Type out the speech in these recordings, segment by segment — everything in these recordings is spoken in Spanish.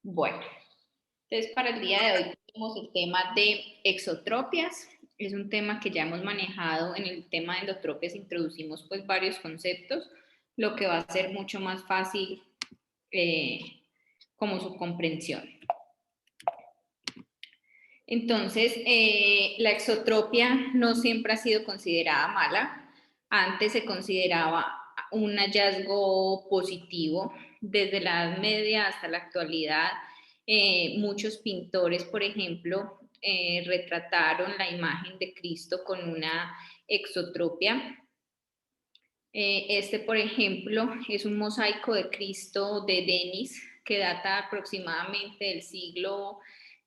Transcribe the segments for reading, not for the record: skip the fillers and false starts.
Bueno, entonces para el día de hoy tenemos el tema de exotropias. Es un tema que ya hemos manejado en el tema de endotropias, introducimos pues varios conceptos, lo que va a ser mucho más fácil como su comprensión. Entonces, la exotropia no siempre ha sido considerada mala. Antes se consideraba un hallazgo positivo. Desde la Edad Media hasta la actualidad, muchos pintores, por ejemplo, retrataron la imagen de Cristo con una exotropia. Este, por ejemplo, es un mosaico de Cristo de Denis que data aproximadamente del siglo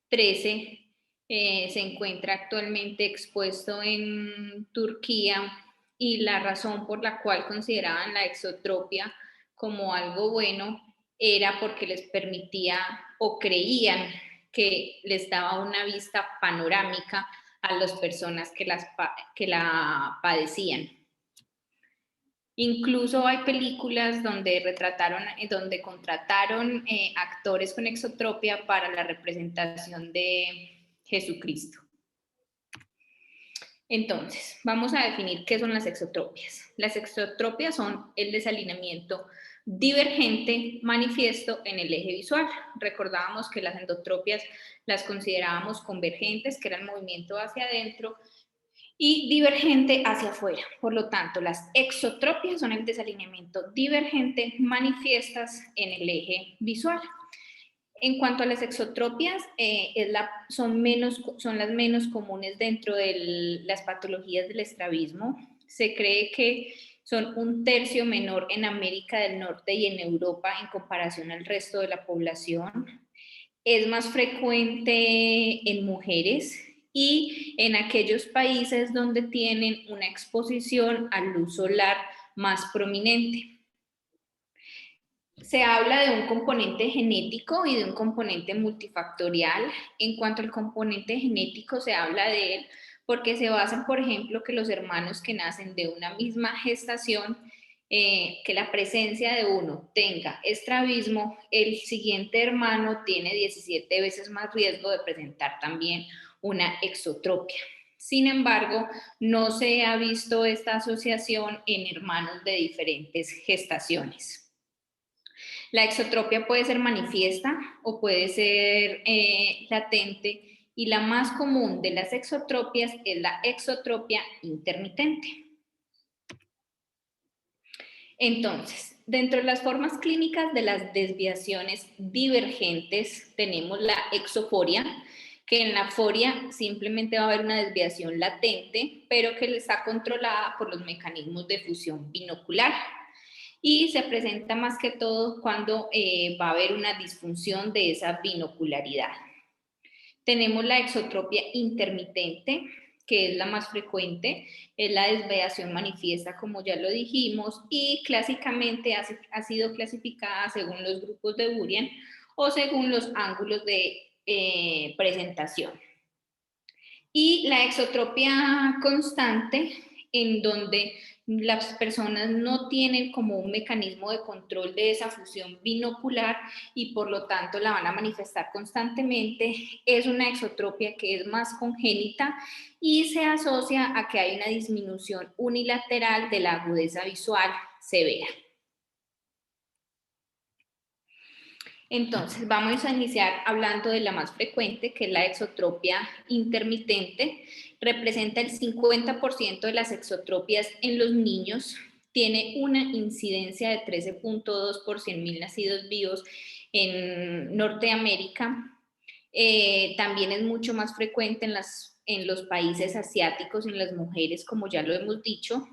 XIII. Se encuentra actualmente expuesto en Turquía y la razón por la cual consideraban la exotropia como algo bueno era porque les permitía o creían que les daba una vista panorámica a las personas que la padecían. Incluso hay películas donde contrataron actores con exotropia para la representación de Jesucristo. Entonces, vamos a definir qué son las exotropias. Las exotropias son el desalineamiento divergente manifiesto en el eje visual. Recordábamos que las endotropias las considerábamos convergentes, que era el movimiento hacia adentro, y divergente hacia afuera. Por lo tanto, las exotropias son el desalineamiento divergente manifiestas en el eje visual. En cuanto a las exotropias, son las menos comunes dentro de las patologías del estrabismo. Se cree que son 1/3 menor en América del Norte y en Europa en comparación al resto de la población. Es más frecuente en mujeres y en aquellos países donde tienen una exposición a luz solar más prominente. Se habla de un componente genético y de un componente multifactorial. En cuanto al componente genético, se habla de él porque se basa, por ejemplo, que los hermanos que nacen de una misma gestación, que la presencia de uno tenga estrabismo, el siguiente hermano tiene 17 veces más riesgo de presentar también una exotropia. Sin embargo, no se ha visto esta asociación en hermanos de diferentes gestaciones. La exotropia puede ser manifiesta o puede ser latente, y la más común de las exotropias es la exotropia intermitente. Entonces, dentro de las formas clínicas de las desviaciones divergentes tenemos la exoforia, que en la foria simplemente va a haber una desviación latente, pero que está controlada por los mecanismos de fusión binocular. Y se presenta más que todo cuando va a haber una disfunción de esa binocularidad. Tenemos la exotropia intermitente, que es la más frecuente, es la desviación manifiesta, como ya lo dijimos, y clásicamente ha sido clasificada según los grupos de Burian o según los ángulos de presentación. Y la exotropia constante, en donde las personas no tienen como un mecanismo de control de esa fusión binocular y por lo tanto la van a manifestar constantemente, es una exotropia que es más congénita y se asocia a que hay una disminución unilateral de la agudeza visual severa. Entonces, vamos a iniciar hablando de la más frecuente, que es la exotropia intermitente. Representa el 50% de las exotropias en los niños. Tiene una incidencia de 13.2 por 100.000 nacidos vivos en Norteamérica. También es mucho más frecuente en los países asiáticos, en las mujeres, como ya lo hemos dicho,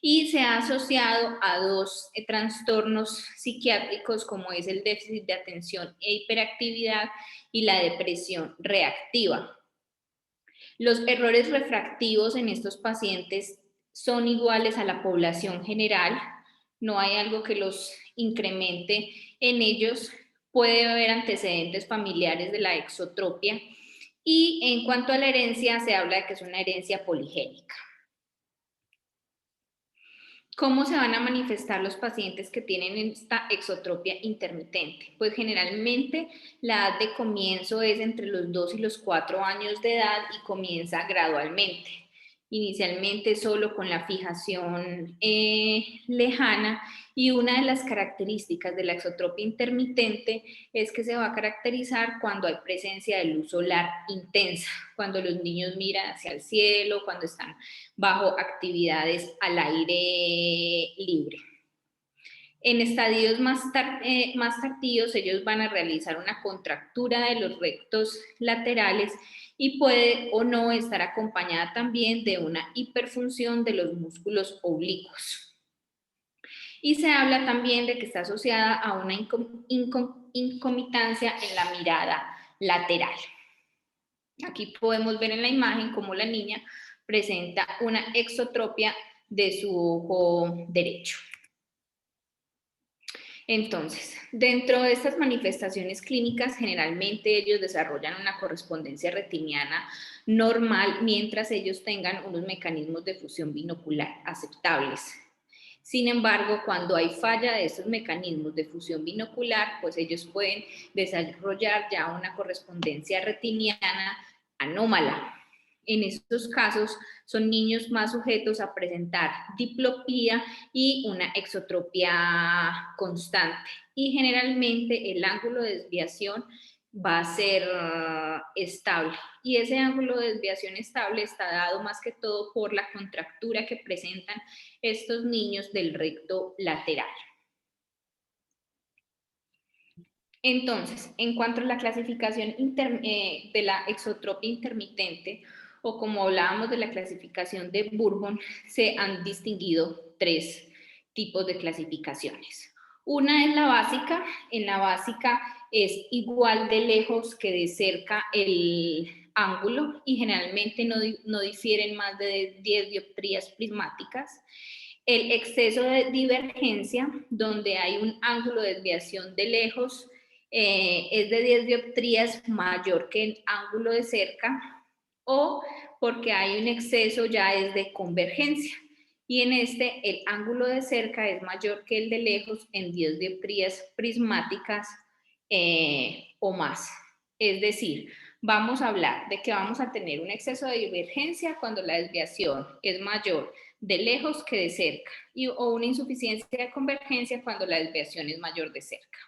y se ha asociado a dos trastornos psiquiátricos como es el déficit de atención e hiperactividad y la depresión reactiva. Los errores refractivos en estos pacientes son iguales a la población general, no hay algo que los incremente en ellos. Puede haber antecedentes familiares de la exotropia y en cuanto a la herencia se habla de que es una herencia poligénica. ¿Cómo se van a manifestar los pacientes que tienen esta exotropia intermitente? Pues generalmente la edad de comienzo es entre los 2 y los 4 años de edad y comienza gradualmente. Inicialmente solo con la fijación lejana, y una de las características de la exotropia intermitente es que se va a caracterizar cuando hay presencia de luz solar intensa, cuando los niños miran hacia el cielo, cuando están bajo actividades al aire libre. En estadios más tardíos, ellos van a realizar una contractura de los rectos laterales y puede o no estar acompañada también de una hiperfunción de los músculos oblicuos. Y se habla también de que está asociada a una incomitancia en la mirada lateral. Aquí podemos ver en la imagen cómo la niña presenta una exotropia de su ojo derecho. Entonces, dentro de estas manifestaciones clínicas, generalmente ellos desarrollan una correspondencia retiniana normal mientras ellos tengan unos mecanismos de fusión binocular aceptables. Sin embargo, cuando hay falla de estos mecanismos de fusión binocular, pues ellos pueden desarrollar ya una correspondencia retiniana anómala. En estos casos son niños más sujetos a presentar diplopía y una exotropia constante. Y generalmente el ángulo de desviación va a ser estable. Y ese ángulo de desviación estable está dado más que todo por la contractura que presentan estos niños del recto lateral. Entonces, en cuanto a la clasificación de la exotropia intermitente, o como hablábamos de la clasificación de Bourbon, se han distinguido 3 tipos de clasificaciones. Una es la básica. En la básica es igual de lejos que de cerca el ángulo y generalmente no difieren más de 10 dioptrías prismáticas. El exceso de divergencia, donde hay un ángulo de desviación de lejos, es de 10 dioptrías mayor que el ángulo de cerca, o porque hay un exceso ya es de convergencia. Y en este, el ángulo de cerca es mayor que el de lejos en 10 dioptrías prismáticas o más. Es decir, vamos a hablar de que vamos a tener un exceso de divergencia cuando la desviación es mayor de lejos que de cerca, o una insuficiencia de convergencia cuando la desviación es mayor de cerca.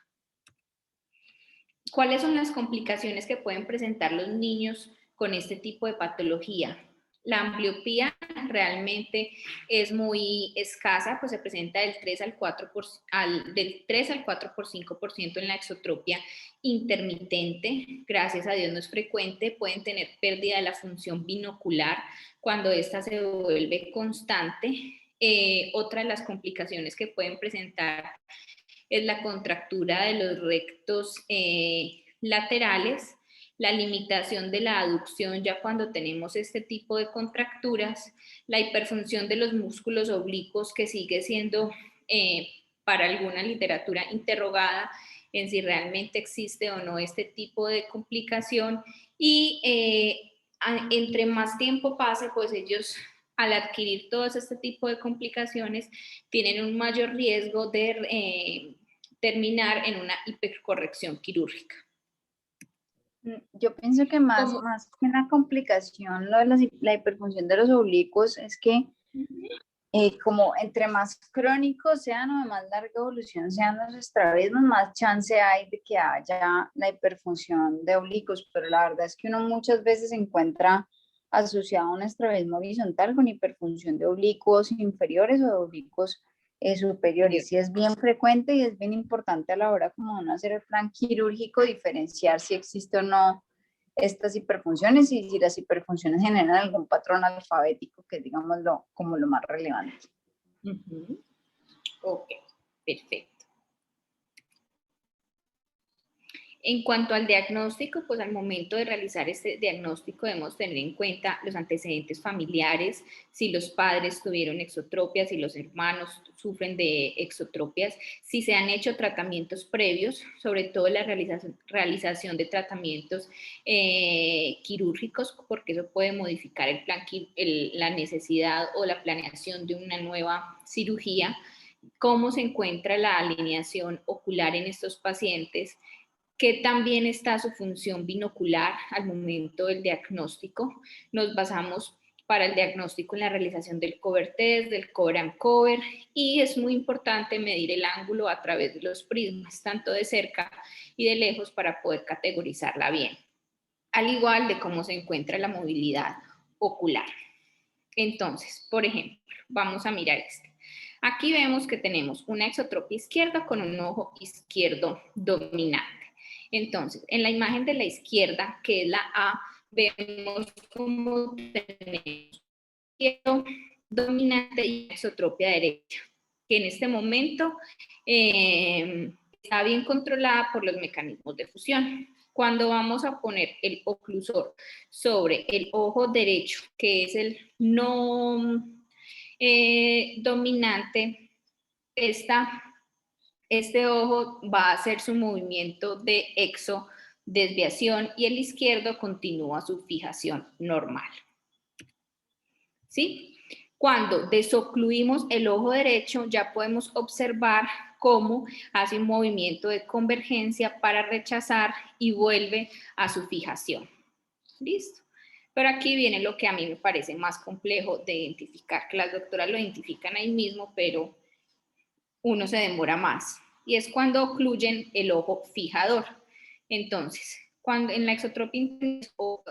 ¿Cuáles son las complicaciones que pueden presentar los niños con este tipo de patología? La ambliopía realmente es muy escasa, pues se presenta del 3 al 4%, del 3 al 4% en la exotropia intermitente. Gracias a Dios no es frecuente. Pueden tener pérdida de la función binocular cuando esta se vuelve constante. Otra de las complicaciones que pueden presentar es la contractura de los rectos laterales, la limitación de la aducción ya cuando tenemos este tipo de contracturas, la hiperfunción de los músculos oblicuos, que sigue siendo para alguna literatura interrogada en si realmente existe o no este tipo de complicación, y entre más tiempo pase, pues ellos, al adquirir todo este tipo de complicaciones, tienen un mayor riesgo de terminar en una hipercorrección quirúrgica. Yo pienso que más que una complicación, lo de la hiperfunción de los oblicuos es que como entre más crónicos sean o de más larga evolución sean los estrabismos, más chance hay de que haya la hiperfunción de oblicuos, pero la verdad es que uno muchas veces se encuentra asociado a un estrabismo horizontal con hiperfunción de oblicuos inferiores o de oblicuos superiores. Y es bien frecuente y es bien importante a la hora como de uno hacer el plan quirúrgico diferenciar si existe o no estas hiperfunciones y si las hiperfunciones generan algún patrón alfabético, que es, digamos, como lo más relevante. Ok, perfecto. En cuanto al diagnóstico, pues al momento de realizar este diagnóstico debemos tener en cuenta los antecedentes familiares, si los padres tuvieron exotropias, si los hermanos sufren de exotropias, si se han hecho tratamientos previos, sobre todo la realización de tratamientos quirúrgicos, porque eso puede modificar el plan, la necesidad o la planeación de una nueva cirugía, cómo se encuentra la alineación ocular en estos pacientes, que también está su función binocular al momento del diagnóstico. Nos basamos para el diagnóstico en la realización del cover test, del cover and cover, y es muy importante medir el ángulo a través de los prismas, tanto de cerca y de lejos, para poder categorizarla bien, al igual de cómo se encuentra la movilidad ocular. Entonces, por ejemplo, vamos a mirar este. Aquí vemos que tenemos una exotropia izquierda con un ojo izquierdo dominante. Entonces, en la imagen de la izquierda, que es la A, vemos cómo tenemos izquierdo dominante y exotropia derecha, que en este momento está bien controlada por los mecanismos de fusión. Cuando vamos a poner el oclusor sobre el ojo derecho, que es el no dominante, este ojo va a hacer su movimiento de exodesviación y el izquierdo continúa su fijación normal. ¿Sí? Cuando desocluimos el ojo derecho, ya podemos observar cómo hace un movimiento de convergencia para rechazar y vuelve a su fijación. ¿Listo? Pero aquí viene lo que a mí me parece más complejo de identificar, que las doctoras lo identifican ahí mismo, pero uno se demora más. Y es cuando ocluyen el ojo fijador. Entonces, cuando en la exotropia o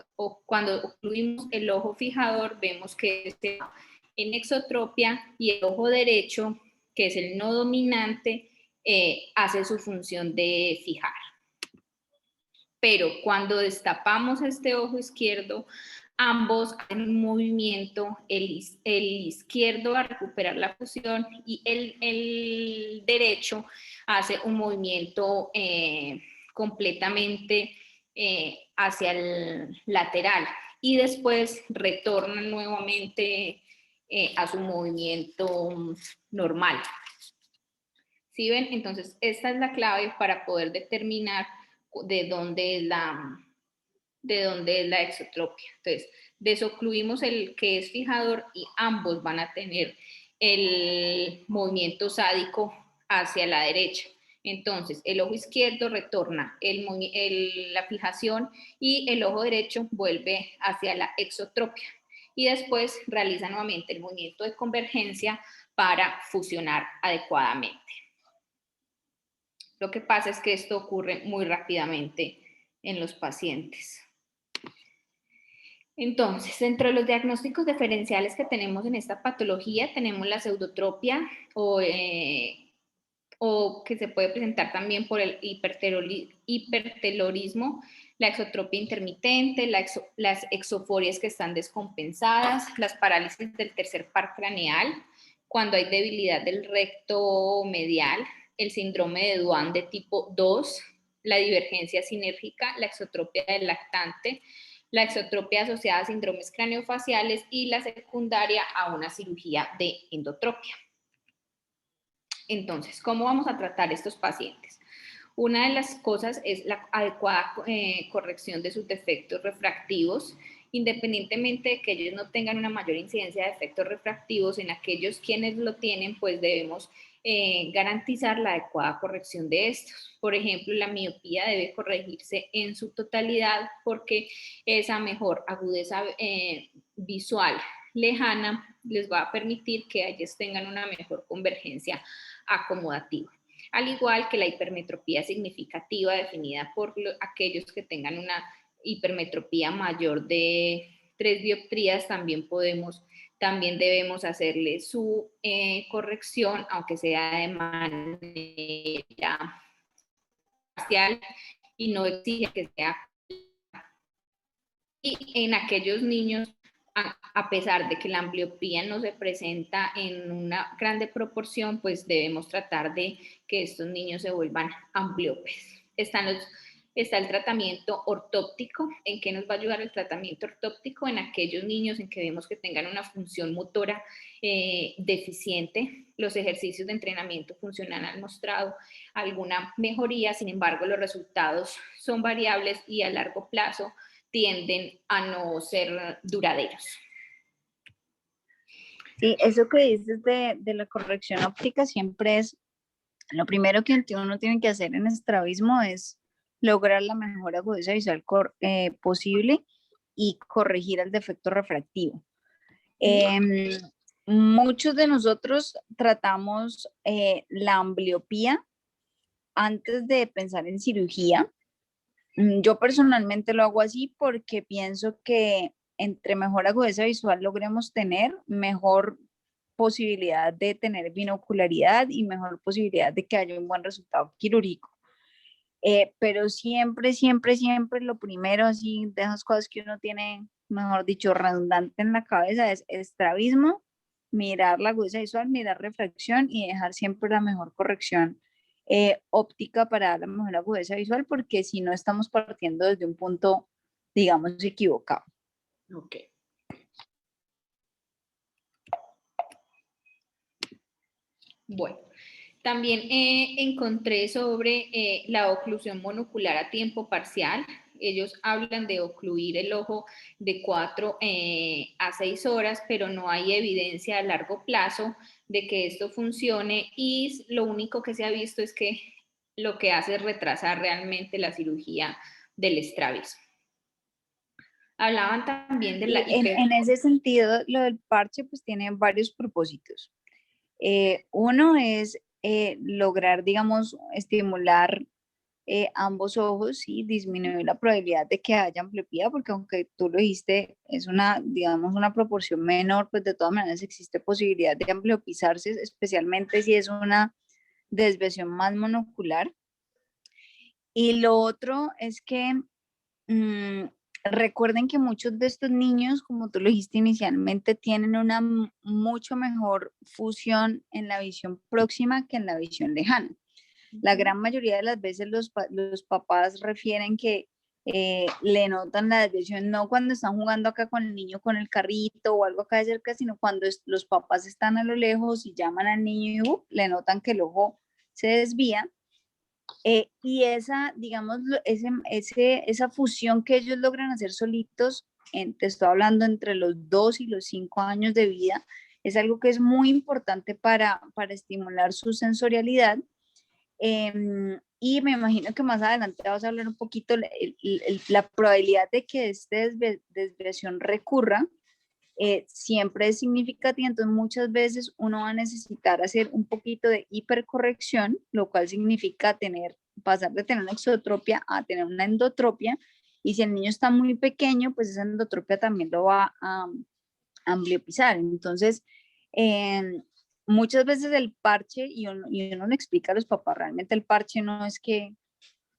cuando ocluimos el ojo fijador, vemos que este en exotropia y el ojo derecho, que es el no dominante, hace su función de fijar. Pero cuando destapamos este ojo izquierdo, ambos hacen un movimiento, el izquierdo va a recuperar la fusión y el derecho hace un movimiento completamente hacia el lateral y después retorna nuevamente a su movimiento normal. ¿Sí ven? Entonces, esta es la clave para poder determinar de dónde es la exotropia. Entonces, desocluimos el que es fijador y ambos van a tener el movimiento sádico hacia la derecha. Entonces, el ojo izquierdo retorna la fijación y el ojo derecho vuelve hacia la exotropia. Y después realiza nuevamente el movimiento de convergencia para fusionar adecuadamente. Lo que pasa es que esto ocurre muy rápidamente en los pacientes. Entonces, entre los diagnósticos diferenciales que tenemos en esta patología, tenemos la pseudotropia o que se puede presentar también por el hipertelorismo, la exotropia intermitente, las exoforias que están descompensadas, las parálisis del tercer par craneal, cuando hay debilidad del recto medial, el síndrome de Duane de tipo 2, la divergencia sinérgica, la exotropia del lactante, la exotropia asociada a síndromes craneofaciales y la secundaria a una cirugía de endotropia. Entonces, ¿cómo vamos a tratar estos pacientes? Una de las cosas es la adecuada corrección de sus defectos refractivos, independientemente de que ellos no tengan una mayor incidencia de efectos refractivos, en aquellos quienes lo tienen, pues debemos garantizar la adecuada corrección de estos. Por ejemplo, la miopía debe corregirse en su totalidad porque esa mejor agudeza visual lejana les va a permitir que ellos tengan una mejor convergencia acomodativa. Al igual que la hipermetropía significativa definida por aquellos que tengan una hipermetropía mayor de 3 dioptrías, también debemos hacerle su corrección, aunque sea de manera parcial y no exige que sea. Y en aquellos niños, a pesar de que la ambliopía no se presenta en una grande proporción, pues debemos tratar de que estos niños se vuelvan ambliopes. Están Está el tratamiento ortóptico. ¿En qué nos va a ayudar el tratamiento ortóptico? En aquellos niños en que vemos que tengan una función motora deficiente. Los ejercicios de entrenamiento funcional han mostrado alguna mejoría, sin embargo, los resultados son variables y a largo plazo tienden a no ser duraderos. Sí, eso que dices de la corrección óptica siempre es lo primero que uno tiene que hacer en estrabismo es lograr la mejor agudeza visual posible y corregir el defecto refractivo. Muchos de nosotros tratamos la ambliopía antes de pensar en cirugía. Yo personalmente lo hago así porque pienso que entre mejor agudeza visual logremos tener, mejor posibilidad de tener binocularidad y mejor posibilidad de que haya un buen resultado quirúrgico. Pero siempre, siempre, siempre lo primero, así de esas cosas que uno tiene, mejor dicho, redundante en la cabeza es estrabismo, mirar la agudeza visual, mirar refracción y dejar siempre la mejor corrección óptica para dar la mejor agudeza visual, porque si no estamos partiendo desde un punto, digamos, equivocado. Ok. Bueno, también encontré sobre la oclusión monocular a tiempo parcial. Ellos hablan de ocluir el ojo de 4 a 6 horas, pero no hay evidencia a largo plazo de que esto funcione y lo único que se ha visto es que lo que hace es retrasar realmente la cirugía del estrabismo. Hablaban también de la en ese sentido, lo del parche pues tiene varios propósitos. Uno es lograr, digamos, estimular ambos ojos y disminuir la probabilidad de que haya ambliopía, porque aunque tú lo dijiste, es una, digamos, una proporción menor, pues de todas maneras existe posibilidad de ambliopizarse, especialmente si es una desviación más monocular. Y lo otro es que recuerden que muchos de estos niños, como tú lo dijiste inicialmente, tienen una mucho mejor fusión en la visión próxima que en la visión lejana. La gran mayoría de las veces los papás refieren que le notan la desviación no cuando están jugando acá con el niño con el carrito o algo acá de cerca, sino cuando los papás están a lo lejos y llaman al niño y le notan que el ojo se desvía. Y esa, digamos, esa fusión que ellos logran hacer solitos, te estoy hablando entre los 2 y los 5 años de vida, es algo que es muy importante para estimular su sensorialidad. Y me imagino que más adelante vas a hablar un poquito la probabilidad de que esta desviación recurra. Siempre es significativa, entonces muchas veces uno va a necesitar hacer un poquito de hipercorrección, lo cual significa pasar de tener una exotropia a tener una endotropia, y si el niño está muy pequeño, pues esa endotropia también lo va a ambliopizar. Entonces, muchas veces el parche, y uno le explica a los papás, realmente el parche no es que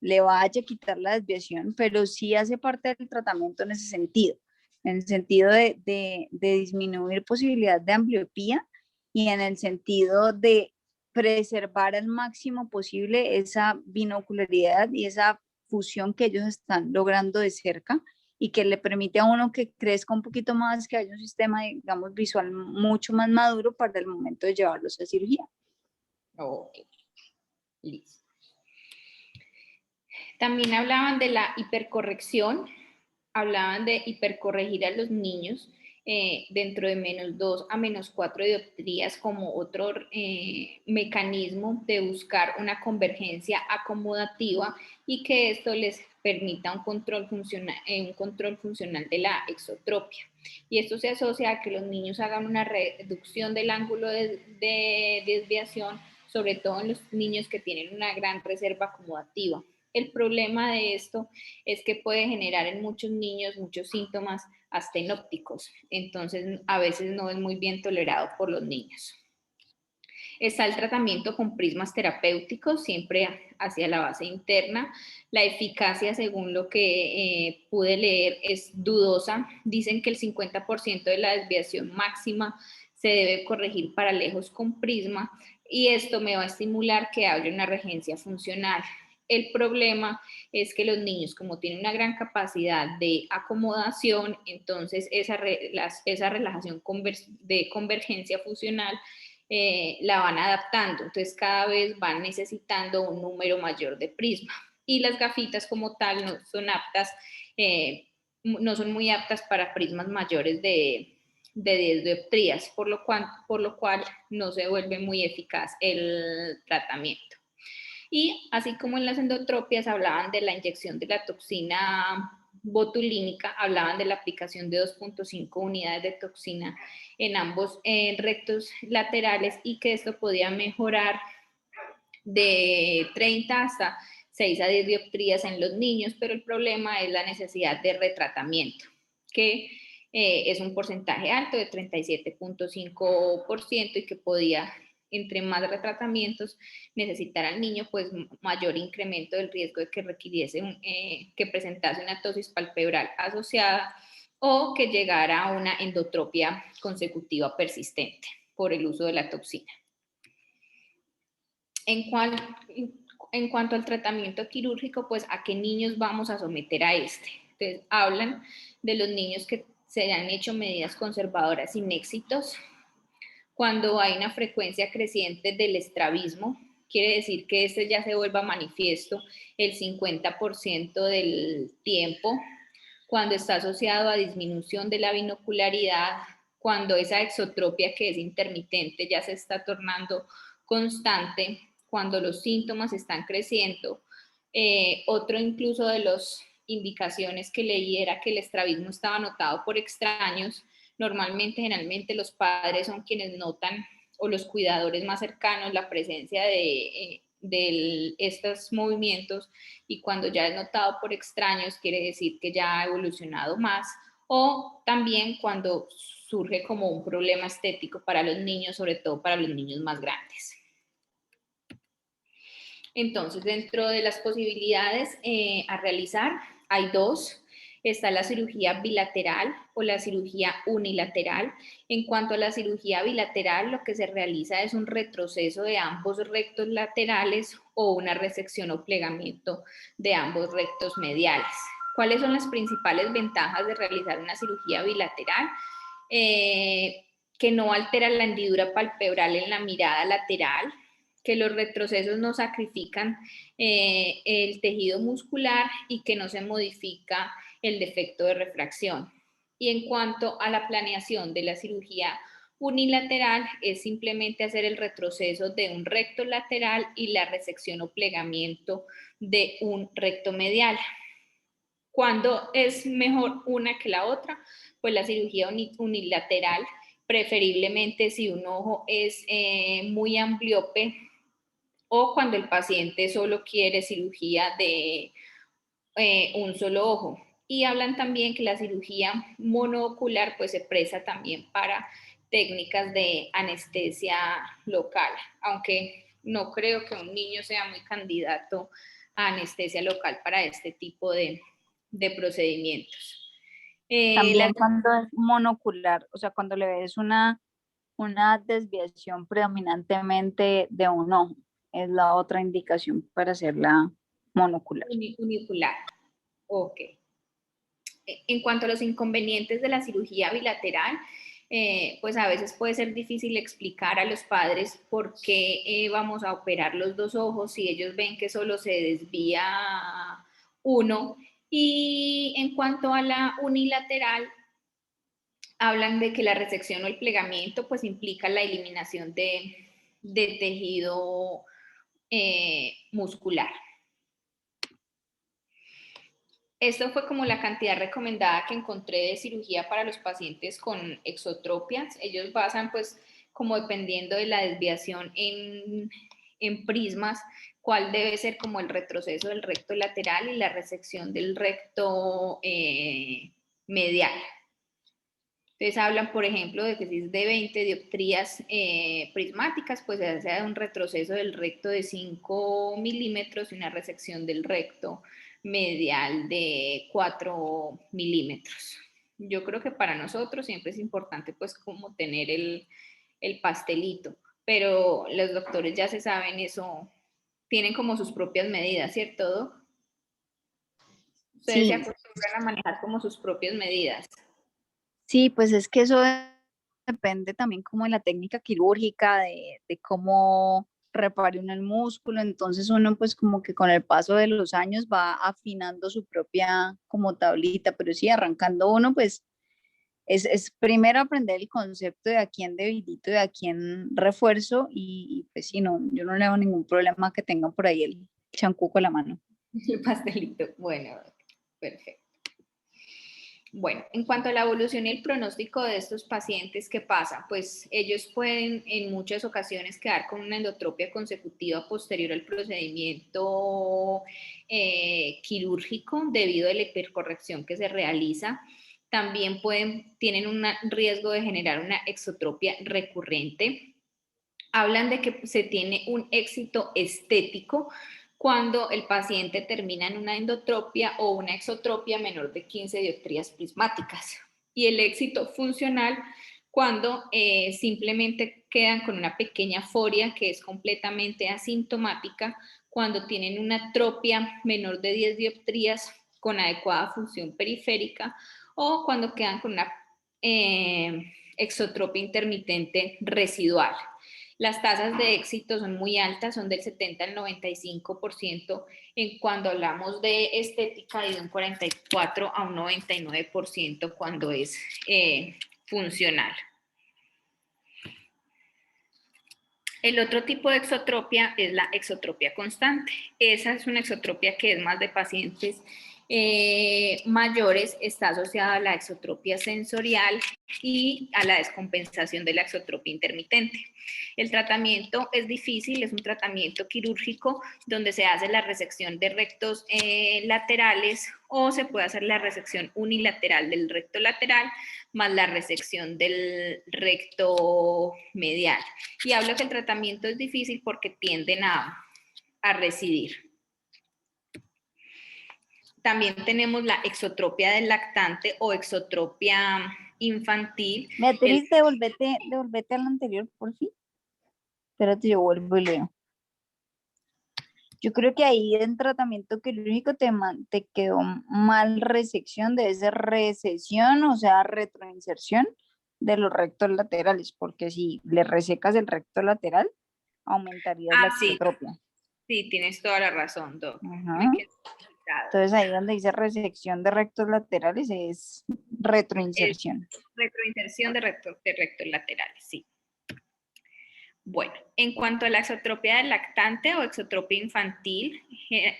le vaya a quitar la desviación, pero sí hace parte del tratamiento en ese sentido, en el sentido de disminuir posibilidad de ambliopía y en el sentido de preservar al máximo posible esa binocularidad y esa fusión que ellos están logrando de cerca y que le permite a uno que crezca un poquito más, que haya un sistema, digamos, visual mucho más maduro para el momento de llevarlos a cirugía. Ok, listo. También hablaban de la hipercorrección, hablaban de hipercorregir a los niños dentro de -2 a -4 dioptrías como otro mecanismo de buscar una convergencia acomodativa y que esto les permita un control funcional de la exotropia. Y esto se asocia a que los niños hagan una reducción del ángulo de desviación, sobre todo en los niños que tienen una gran reserva acomodativa. El problema de esto es que puede generar en muchos niños muchos síntomas astenópticos, entonces a veces no es muy bien tolerado por los niños. Está el tratamiento con prismas terapéuticos, siempre hacia la base interna. La eficacia, según lo que pude leer, es dudosa. Dicen que el 50% de la desviación máxima se debe corregir para lejos con prisma y esto me va a estimular que haya una regencia funcional. El problema es que los niños, como tienen una gran capacidad de acomodación, entonces esa relajación de convergencia funcional la van adaptando, entonces cada vez van necesitando un número mayor de prisma. Y las gafitas como tal no son aptas, no son muy aptas para prismas mayores de 10 dioptrías, por lo cual no se vuelve muy eficaz el tratamiento. Y así como en las endotropias hablaban de la inyección de la toxina botulínica, hablaban de la aplicación de 2.5 unidades de toxina en ambos rectos laterales y que esto podía mejorar de 30 hasta 6 a 10 dioptrías en los niños, pero el problema es la necesidad de retratamiento, que es un porcentaje alto de 37.5% y que podía, entre más retratamientos, necesitar al niño pues mayor incremento del riesgo de que requiriese que presentase una tosis palpebral asociada o que llegara a una endotropia consecutiva persistente por el uso de la toxina. En cuanto al tratamiento quirúrgico, pues a qué niños vamos a someter a este. Entonces, hablan de los niños que se han hecho medidas conservadoras sin éxitos, cuando hay una frecuencia creciente del estrabismo, quiere decir que este ya se vuelva manifiesto el 50% del tiempo, cuando está asociado a disminución de la binocularidad, cuando esa exotropia que es intermitente ya se está tornando constante, cuando los síntomas están creciendo. Otro incluso de las indicaciones que leí era que el estrabismo estaba notado por extraños. Normalmente, generalmente los padres son quienes notan, o los cuidadores más cercanos, la presencia de estos movimientos, y cuando ya es notado por extraños quiere decir que ya ha evolucionado más, o también cuando surge como un problema estético para los niños, sobre todo para los niños más grandes. Entonces, dentro de las posibilidades a realizar, hay dos. Está la cirugía bilateral o la cirugía unilateral. En cuanto a la cirugía bilateral, lo que se realiza es un retroceso de ambos rectos laterales o una resección o plegamiento de ambos rectos mediales. ¿Cuáles son las principales ventajas de realizar una cirugía bilateral? Que no altera la hendidura palpebral en la mirada lateral, que los retrocesos no sacrifican el tejido muscular y que no se modifica el defecto de refracción. Y en cuanto a la planeación de la cirugía unilateral, es simplemente hacer el retroceso de un recto lateral y la resección o plegamiento de un recto medial. ¿Cuándo es mejor una que la otra? Pues la cirugía unilateral, preferiblemente si un ojo es muy ambliope, o cuando el paciente solo quiere cirugía de un solo ojo. Y hablan también que la cirugía monoocular pues se presta también para técnicas de anestesia local, aunque no creo que un niño sea muy candidato a anestesia local para este tipo de procedimientos. También cuando es monocular, o sea, cuando le ves una desviación predominantemente de un ojo, es la otra indicación para hacerla monocular. Unicular, ok. En cuanto a los inconvenientes de la cirugía bilateral, pues a veces puede ser difícil explicar a los padres por qué vamos a operar los dos ojos si ellos ven que solo se desvía uno. Y en cuanto a la unilateral, hablan de que la resección o el plegamiento pues implica la eliminación de tejido muscular. Esto fue como la cantidad recomendada que encontré de cirugía para los pacientes con exotropias. Ellos basan pues como dependiendo de la desviación en prismas, cuál debe ser como el retroceso del recto lateral y la resección del recto medial. Entonces hablan, por ejemplo, de que si es de 20 dioptrías prismáticas, pues se hace un retroceso del recto de 5 milímetros y una resección del recto medial de 4 milímetros. Yo creo que para nosotros siempre es importante pues como tener el pastelito, pero los doctores ya se saben eso tienen como sus propias medidas, ¿cierto, Doc? Ustedes se Sí, acostumbran a manejar como sus propias medidas. sí, pues es que eso depende también como de la técnica quirúrgica, de cómo repare uno el músculo, entonces uno pues como que con el paso de los años va afinando su propia como tablita, pero sí, arrancando uno pues es primero aprender el concepto de a quién debilito y a quién refuerzo y pues sí, no, yo no le hago ningún problema que tengan por ahí el chancú con la mano. El pastelito, bueno, perfecto. Bueno, en cuanto a la evolución y el pronóstico de estos pacientes, ¿qué pasa? Pues ellos pueden en muchas ocasiones quedar con una endotropia consecutiva posterior al procedimiento quirúrgico debido a la hipercorrección que se realiza. También tienen un riesgo de generar una exotropia recurrente. Hablan de que se tiene un éxito estético cuando el paciente termina en una endotropia o una exotropia menor de 15 dioptrías prismáticas. Y el éxito funcional cuando simplemente quedan con una pequeña foria que es completamente asintomática, cuando tienen una atropia menor de 10 dioptrías con adecuada función periférica o cuando quedan con una exotropia intermitente residual. Las tasas de éxito son muy altas, son del 70 al 95% en cuando hablamos de estética y de un 44 a un 99% cuando es funcional. El otro tipo de exotropia es la exotropia constante. Esa es una exotropia que es más de pacientes mayores, está asociada a la exotropia sensorial y a la descompensación de la exotropia intermitente. El tratamiento es difícil, es un tratamiento quirúrgico donde se hace la resección de rectos laterales o se puede hacer la resección unilateral del recto lateral más la resección del recto medial. Y hablo que el tratamiento es difícil porque tienden a residir. También tenemos la exotropia del lactante o exotropia infantil. Beatriz, devolvete al anterior, por fin. Espérate, yo vuelvo y leo. Yo creo que ahí en tratamiento quirúrgico te quedó mal resección, debe ser recesión, o sea, retroinserción de los rectos laterales, porque si le resecas el recto lateral, aumentarías la Sí, exotropia. sí, tienes toda la razón, Doc. Ajá. Me quedé complicado. Entonces ahí donde dice resección de rectos laterales es Es retroinserción. retroinserción de rectos laterales, sí. Bueno, en cuanto a la exotropia del lactante o exotropia infantil,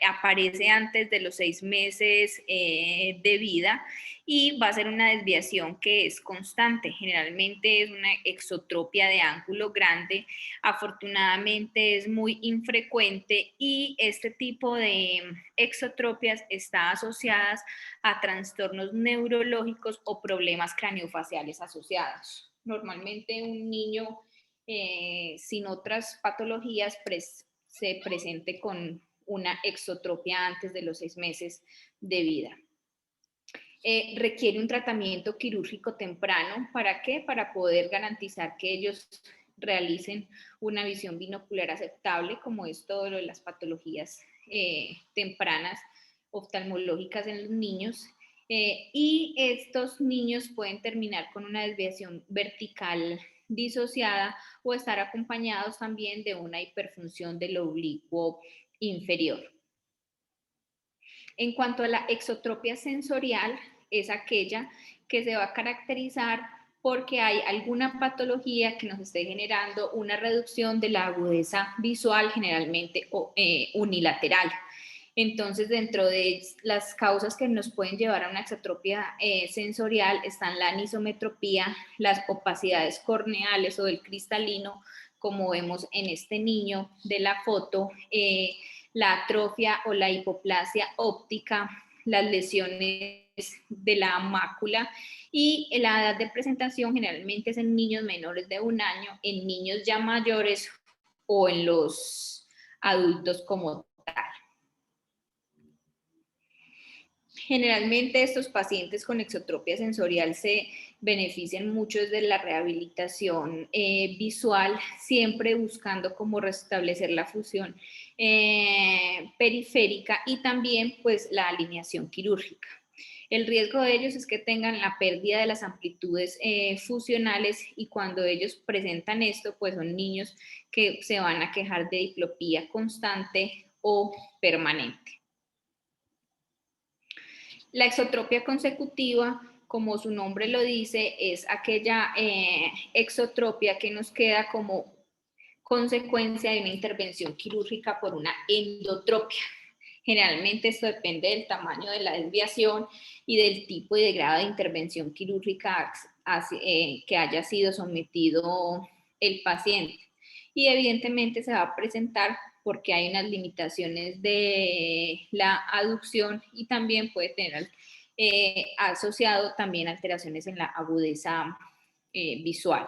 aparece antes de los 6 meses de vida y va a ser una desviación que es constante. Generalmente es una exotropia de ángulo grande. Afortunadamente es muy infrecuente y este tipo de exotropias está asociadas a trastornos neurológicos o problemas craneofaciales asociados. Normalmente un niño sin otras patologías se presente con una exotropia antes de los 6 meses de vida. Requiere un tratamiento quirúrgico temprano. ¿Para qué? Para poder garantizar que ellos realicen una visión binocular aceptable, como es todo lo de las patologías tempranas oftalmológicas en los niños. Y estos niños pueden terminar con una desviación vertical disociada o estar acompañados también de una hiperfunción del oblicuo inferior. En cuanto a la exotropia sensorial, es aquella que se va a caracterizar porque hay alguna patología que nos esté generando una reducción de la agudeza visual, generalmente unilateral. Entonces, dentro de las causas que nos pueden llevar a una exotropia sensorial están la anisometropía, las opacidades corneales o del cristalino, como vemos en este niño de la foto, la atrofia o la hipoplasia óptica, las lesiones de la mácula y la edad de presentación generalmente es en niños menores de 1 año, en niños ya mayores o en los adultos como tal. Generalmente estos pacientes con exotropia sensorial se benefician mucho desde la rehabilitación visual, siempre buscando cómo restablecer la función periférica y también pues la alineación quirúrgica. El riesgo de ellos es que tengan la pérdida de las amplitudes fusionales y cuando ellos presentan esto, pues son niños que se van a quejar de diplopía constante o permanente. La exotropia consecutiva, como su nombre lo dice, es aquella exotropia que nos queda como consecuencia de una intervención quirúrgica por una endotropia. Generalmente esto depende del tamaño de la desviación y del tipo y de grado de intervención quirúrgica que haya sido sometido el paciente. Y evidentemente se va a presentar porque hay unas limitaciones de la aducción y también puede tener asociado también alteraciones en la agudeza visual.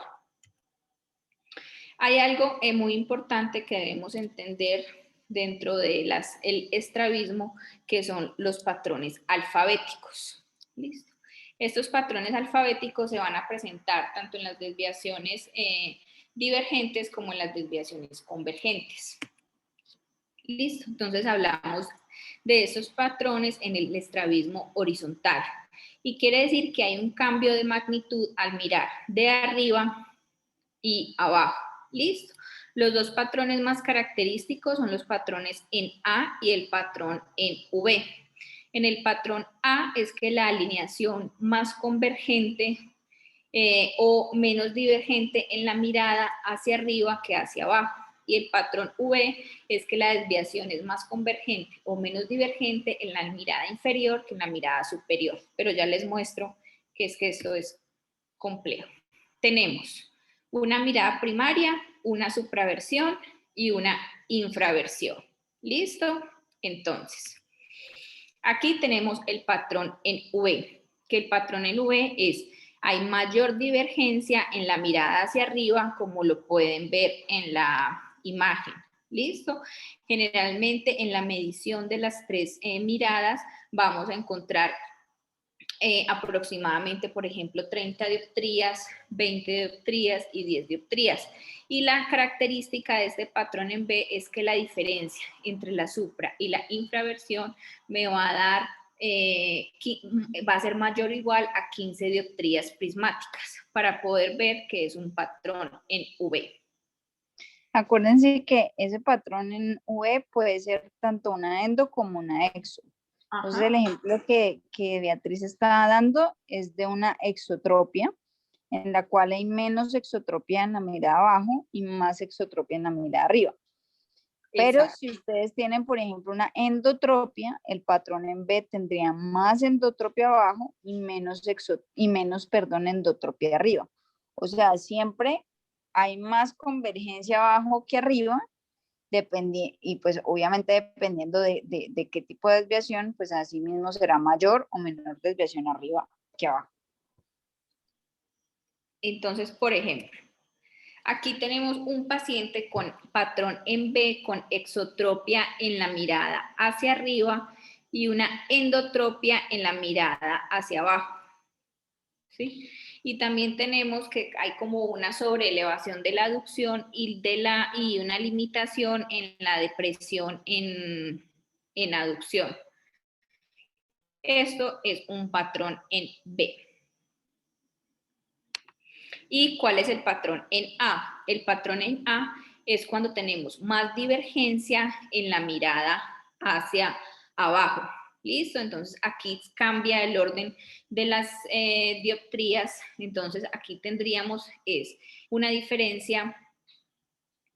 Hay algo muy importante que debemos entender dentro de el estrabismo, que son los patrones alfabéticos. ¿Listo? Estos patrones alfabéticos se van a presentar tanto en las desviaciones divergentes como en las desviaciones convergentes. Listo, entonces hablamos de esos patrones en el estrabismo horizontal. Y quiere decir que hay un cambio de magnitud al mirar de arriba y abajo. Listo. Los dos patrones más característicos son los patrones en A y el patrón en V. En el patrón A es que la alineación más convergente o menos divergente en la mirada hacia arriba que hacia abajo. Y el patrón V es que la desviación es más convergente o menos divergente en la mirada inferior que en la mirada superior. Pero ya les muestro que esto es complejo. Tenemos una mirada primaria, una supraversión y una infraversión. ¿Listo? Entonces, aquí tenemos el patrón en V, que el patrón en V es, hay mayor divergencia en la mirada hacia arriba, como lo pueden ver en la imagen. ¿Listo? Generalmente en la medición de las tres miradas vamos a encontrar aproximadamente, por ejemplo, 30 dioptrías, 20 dioptrías y 10 dioptrías. Y la característica de este patrón en B es que la diferencia entre la supra y la infraversión me va a dar, va a ser mayor o igual a 15 dioptrías prismáticas para poder ver que es un patrón en V. Acuérdense que ese patrón en V puede ser tanto una endo como una exo. Entonces, el ejemplo que Beatriz está dando es de una exotropia, en la cual hay menos exotropia en la mirada abajo y más exotropia en la mirada arriba. Pero exacto, si ustedes tienen, por ejemplo, una endotropia, el patrón en B tendría más endotropia abajo y menos endotropia arriba. O sea, siempre hay más convergencia abajo que arriba, y pues obviamente dependiendo de qué tipo de desviación, pues así mismo será mayor o menor desviación arriba que abajo. Entonces, por ejemplo, aquí tenemos un paciente con patrón en B con exotropia en la mirada hacia arriba y una endotropia en la mirada hacia abajo. ¿Sí? Y también tenemos que hay como una sobreelevación de la aducción y una limitación en la depresión en aducción. Esto es un patrón en B. ¿Y cuál es el patrón en A? El patrón en A es cuando tenemos más divergencia en la mirada hacia abajo. ¿Listo? Entonces aquí cambia el orden de las dioptrías. Entonces aquí tendríamos una diferencia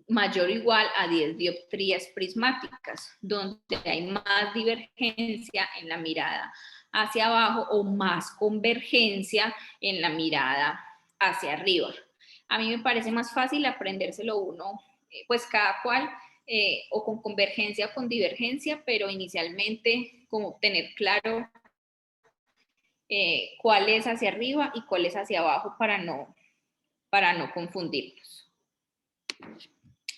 mayor o igual a 10 dioptrías prismáticas, donde hay más divergencia en la mirada hacia abajo o más convergencia en la mirada hacia arriba. A mí me parece más fácil aprendérselo uno, pues cada cual, o con convergencia o con divergencia, pero inicialmente como tener claro cuál es hacia arriba y cuál es hacia abajo para no confundirnos.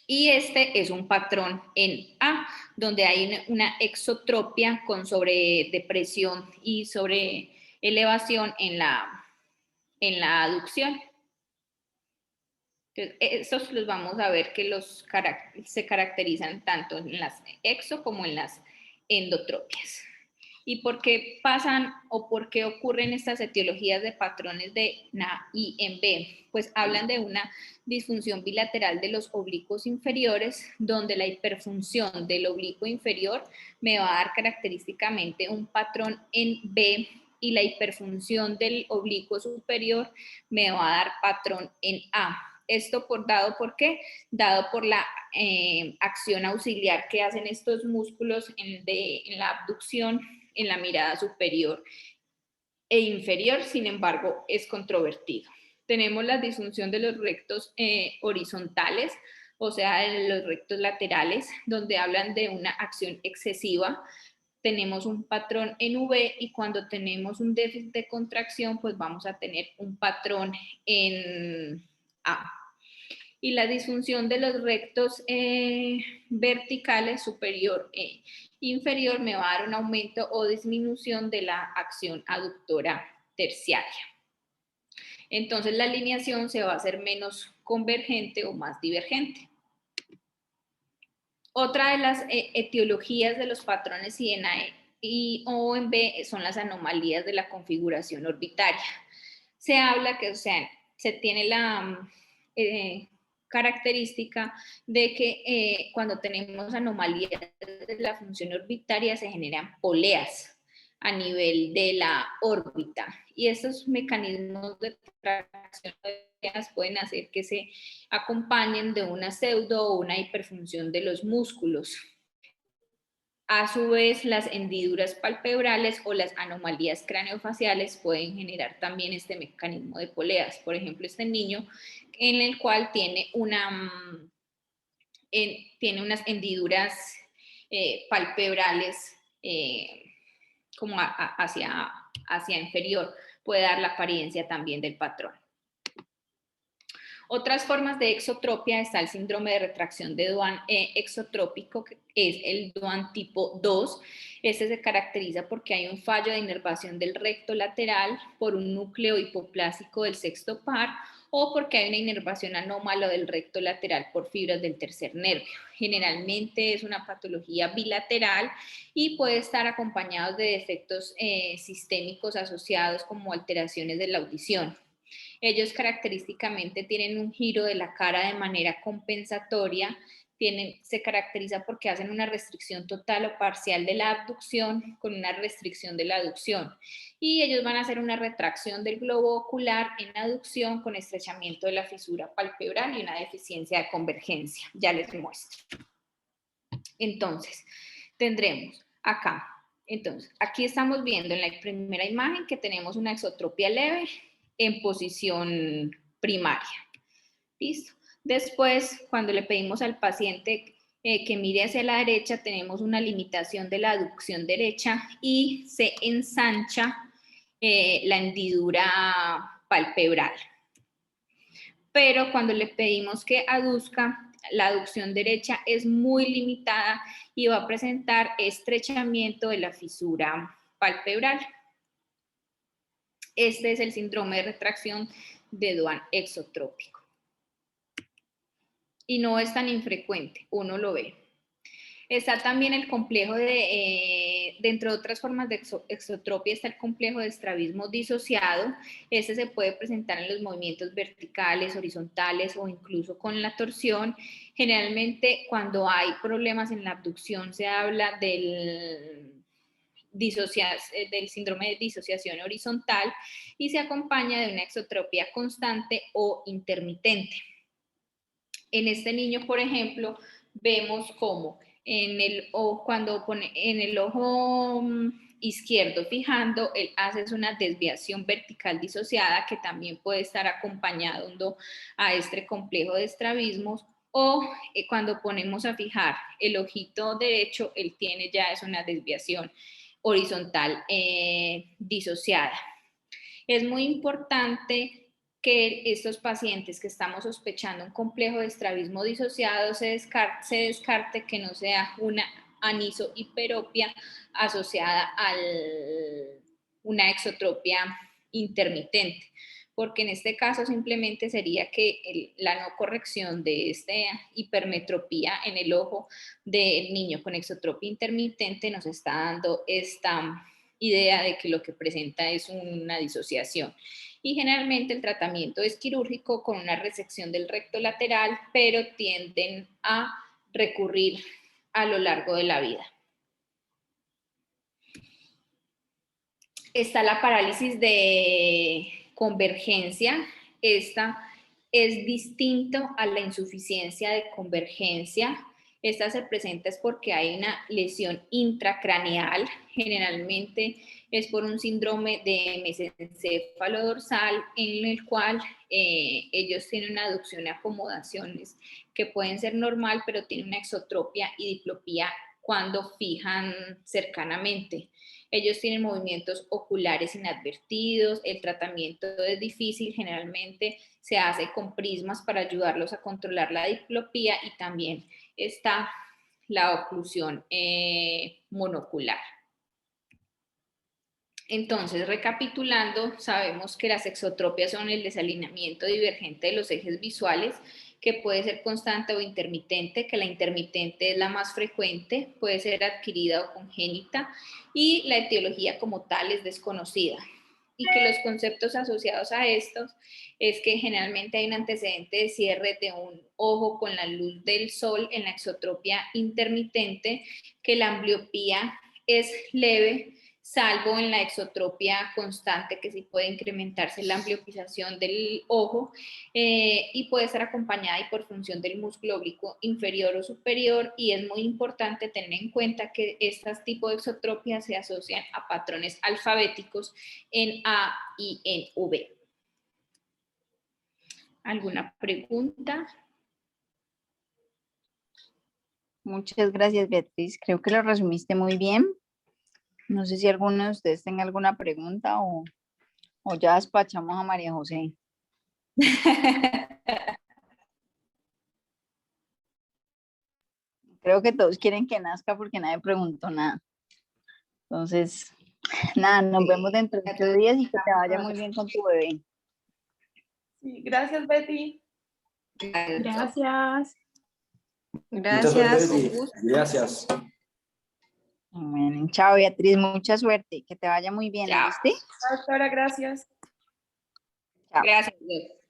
Y este es un patrón en A, donde hay una exotropia con sobredepresión y sobre elevación en en la aducción. Entonces, estos los vamos a ver que se caracterizan tanto en las exo como en las endotropias. ¿Y por qué pasan o por qué ocurren estas etiologías de patrones de NA y en B? Pues hablan de una disfunción bilateral de los oblicuos inferiores, donde la hiperfunción del oblicuo inferior me va a dar característicamente un patrón en B y la hiperfunción del oblicuo superior me va a dar patrón en A. Esto dado por qué? Dado por la acción auxiliar que hacen estos músculos en la abducción, en la mirada superior e inferior, sin embargo, es controvertido. Tenemos la disfunción de los rectos horizontales, o sea, de los rectos laterales, donde hablan de una acción excesiva. Tenemos un patrón en V y cuando tenemos un déficit de contracción, pues vamos a tener un patrón en A. Y la disfunción de los rectos verticales superior e inferior me va a dar un aumento o disminución de la acción aductora terciaria. Entonces la alineación se va a hacer menos convergente o más divergente. Otra de las etiologías de los patrones INA y O en B son las anomalías de la configuración orbitaria. Se habla que, o sea, se tiene la característica de que cuando tenemos anomalías de la función orbitaria se generan poleas a nivel de la órbita y estos mecanismos de tracción pueden hacer que se acompañen de una pseudo o una hiperfunción de los músculos. A su vez, las hendiduras palpebrales o las anomalías craneofaciales pueden generar también este mecanismo de poleas. Por ejemplo, este niño en el cual tiene unas hendiduras palpebrales como hacia inferior, puede dar la apariencia también del patrón. Otras formas de exotropia está el síndrome de retracción de Duane exotrópico, que es el Duane tipo 2. Este se caracteriza porque hay un fallo de inervación del recto lateral por un núcleo hipoplásico del sexto par o porque hay una inervación anómala del recto lateral por fibras del tercer nervio. Generalmente es una patología bilateral y puede estar acompañado de defectos sistémicos asociados como alteraciones de la audición. Ellos característicamente tienen un giro de la cara de manera compensatoria, se caracteriza porque hacen una restricción total o parcial de la abducción con una restricción de la aducción. Y ellos van a hacer una retracción del globo ocular en aducción con estrechamiento de la fisura palpebral y una deficiencia de convergencia. Ya les muestro. Entonces, tendremos acá. Entonces, aquí estamos viendo en la primera imagen que tenemos una exotropia leve en posición primaria. ¿Listo? Después, cuando le pedimos al paciente que mire hacia la derecha, tenemos una limitación de la aducción derecha y se ensancha la hendidura palpebral. Pero cuando le pedimos que aduzca, la aducción derecha es muy limitada y va a presentar estrechamiento de la fisura palpebral. Este es el síndrome de retracción de Duane exotrópico. Y no es tan infrecuente, uno lo ve. Está también el complejo dentro de otras formas de exotropia está el complejo de estrabismo disociado. Este se puede presentar en los movimientos verticales, horizontales o incluso con la torsión. Generalmente cuando hay problemas en la abducción se habla del síndrome de disociación horizontal y se acompaña de una exotropia constante o intermitente. En este niño, por ejemplo, vemos cómo cuando pone en el ojo izquierdo fijando, él hace una desviación vertical disociada que también puede estar acompañando a este complejo de estrabismos, o cuando ponemos a fijar el ojito derecho, él tiene ya es una desviación horizontal disociada. Es muy importante que estos pacientes que estamos sospechando un complejo de estrabismo disociado se descarte que no sea una anisohiperopia asociada a una exotropia intermitente, porque en este caso simplemente sería que la no corrección de esta hipermetropía en el ojo del niño con exotropia intermitente nos está dando esta idea de que lo que presenta es una disociación. Y generalmente el tratamiento es quirúrgico con una resección del recto lateral, pero tienden a recurrir a lo largo de la vida. Está la parálisis de convergencia. Esta es distinto a la insuficiencia de convergencia. Esta se presenta es porque hay una lesión intracraneal, generalmente es por un síndrome de mesencéfalo dorsal en el cual ellos tienen una aducción y acomodaciones que pueden ser normal, pero tienen una exotropia y diplopía cuando fijan cercanamente. Ellos tienen movimientos oculares inadvertidos, el tratamiento es difícil, generalmente se hace con prismas para ayudarlos a controlar la diplopía y también está la oclusión monocular. Entonces, recapitulando, sabemos que las exotropias son el desalineamiento divergente de los ejes visuales, que puede ser constante o intermitente, que la intermitente es la más frecuente, puede ser adquirida o congénita, y la etiología como tal es desconocida. Y que los conceptos asociados a estos es que generalmente hay un antecedente de cierre de un ojo con la luz del sol en la exotropia intermitente, que la ambliopía es leve, salvo en la exotropia constante, que sí puede incrementarse la ambliopización del ojo y puede estar acompañada y por función del músculo oblicuo inferior o superior, y es muy importante tener en cuenta que estos tipos de exotropias se asocian a patrones alfabéticos en A y en V. ¿Alguna pregunta? Muchas gracias, Beatriz. Creo que lo resumiste muy bien. No sé si alguno de ustedes tenga alguna pregunta o ya despachamos a María José. Creo que todos quieren que nazca porque nadie preguntó nada. Entonces, nada, nos vemos dentro de 8 días y que te vaya muy bien con tu bebé. Sí, gracias, Betty. Gracias. Muchas gracias, Betty. Gracias. Bueno, chao, Beatriz, mucha suerte, que te vaya muy bien, ¿viste? Hasta ahora, gracias. Chao. Gracias.